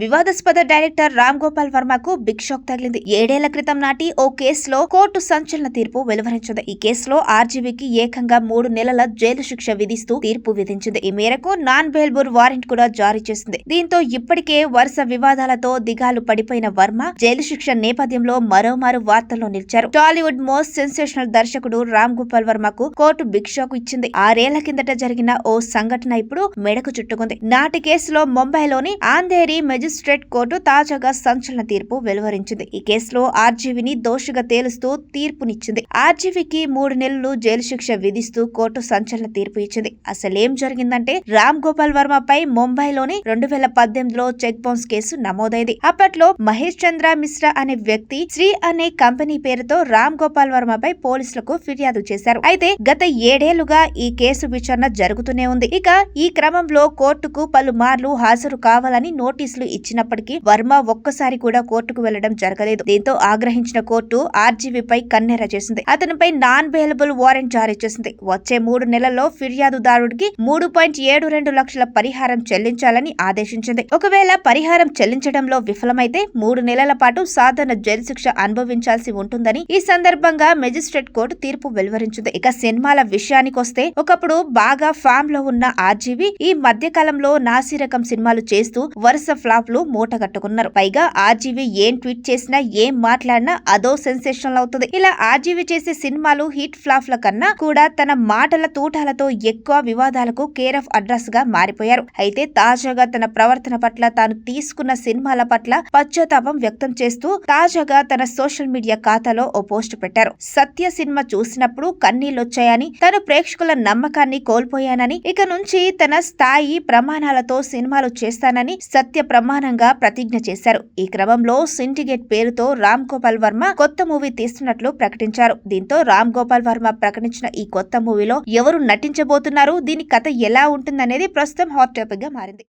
వివాదాస్పద డైరెక్టర్ రామ్ గోపాల్ వర్మకు big shock తగిలింది. 7 ఏళ్ల క్రితం నాటి ఓ కేసులో కోర్టు సంచలన తీర్పు వెలువరించింది. ఈ కేసులో ఆర్జీవీకి ఏకంగా 3 నెలల జైలు శిక్ష విధిస్తూ తీర్పు విధించింది. ఈ మేరకు నాన్ బెయిలబుల్ వారెంట్ కూడా జారీ చేసింది. దీంతో ఇప్పటికే వరుస వివాదాలతో దిగాలు పడిపోయిన వర్మ జైలు శిక్ష నేపథ్యంలో మరోమారు వార్తల్లో నిలిచారు. టాలీవుడ్ మోస్ట్ సెన్సేషనల్ దర్శకుడు రామ్ గోపాల్ వర్మకు కోర్టు బిగ్ షాక్ ఇచ్చింది. 6 ఏళ్ల కిందట జరిగిన ఓ సంఘటన ఇప్పుడు మెడకు చుట్టుకుంది. నాటి కేసులో ముంబైలోని ఆంధేరి మెజిస్ట్రేట్ కోర్టు తాజాగా సంచలన తీర్పు వెలువరించింది. ఈ కేసులో ఆర్జీవీని దోషిగా తేలుస్తూ తీర్పునిచ్చింది. ఆర్జీవీకి 3 నెలలు జైలు శిక్ష విధిస్తూ కోర్టు సంచలన తీర్పు ఇచ్చింది. అసలేం జరిగిందంటే రామ్ గోపాల్ వర్మపై ముంబైలోని 2018లో చెక్ బౌన్స్ కేసు నమోదైంది. అప్పట్లో మహేష్ చంద్ర మిశ్రా అనే వ్యక్తి శ్రీ అనే కంపెనీ పేరుతో రామ్ గోపాల్ వర్మపై పోలీసులకు ఫిర్యాదు చేశారు. అయితే గత 7 ఏళ్లుగా ఈ కేసు విచారణ జరుగుతూనే ఉంది. ఇక ఈ క్రమంలో కోర్టుకు పలుమార్లు హాజరు కావాలని నోటీసులు ఇచ్చినప్పటికీ వర్మ ఒక్కసారి కూడా కోర్టుకు వెళ్లడం జరగలేదు. దీంతో ఆగ్రహించిన కోర్టు ఆర్జీవీపై కన్నెర చేసింది. అతనిపై నాన్ బెయిలబుల్ వారెంట్ జారీ చేసింది. వచ్చే 3 నెలల్లో ఫిర్యాదుదారుడికి 3.72 లక్షల పరిహారం చెల్లించాలని ఆదేశించింది. ఒకవేళ పరిహారం చెల్లించడంలో విఫలమైతే 3 నెలల పాటు సాధారణ జైలు శిక్ష అనుభవించాల్సి ఉంటుందని ఈ సందర్భంగా మెజిస్ట్రేట్ కోర్టు తీర్పు వెలువరించింది. ఇక సినిమాల విషయానికొస్తే ఒకప్పుడు బాగా ఫామ్ లో ఉన్న ఆర్జీవీ ఈ మధ్య కాలంలో నాసిరకం సినిమాలు చేస్తూ వరుస ఫ్లాప్లు మూటగట్టుకున్నారు. పైగా ఆర్జీవీ ఏం ట్వీట్ చేసినా ఏం మాట్లాడినా అదో సెన్సేషనల్ అవుతుంది. ఇలా ఆర్జీవీ చేసే సినిమాలు హిట్ ఫ్లాప్ల కన్నా కూడా తన మాటల తూటాలతో ఎక్కువ వివాదాలకు కేర్ ఆఫ్ అడ్రస్ గా మారిపోయారు. అయితే తాజాగా తన ప్రవర్తన పట్ల తాను తీసుకున్న సినిమాల పట్ల పశ్చాత్తాపం వ్యక్తం చేస్తూ తాజాగా తన సోషల్ మీడియా ఖాతాలో ఓ పోస్ట్ పెట్టారు. సత్య సినిమా చూసినప్పుడు కన్నీళ్లొచ్చాయని, తను ప్రేక్షకుల నమ్మకాన్ని కోల్పోయానని, ఇక నుంచి తన స్థాయి ప్రమాణాలతో సినిమాలు చేస్తానని సత్య ప్రమాణంగా ప్రతిజ్ఞ చేశారు. ఈ క్రమంలో సిండికేట్ పేరుతో రామ్ గోపాల్ వర్మ కొత్త మూవీ తీస్తున్నట్లు ప్రకటించారు. దీంతో రామ్ గోపాల్ వర్మ ప్రకటించిన ఈ కొత్త మూవీలో ఎవరు నటించబోతున్నారు, దీని కథ ఎలా ఉంటుందనేది ప్రస్తుతం హాట్ టాపిక్ గా మారింది.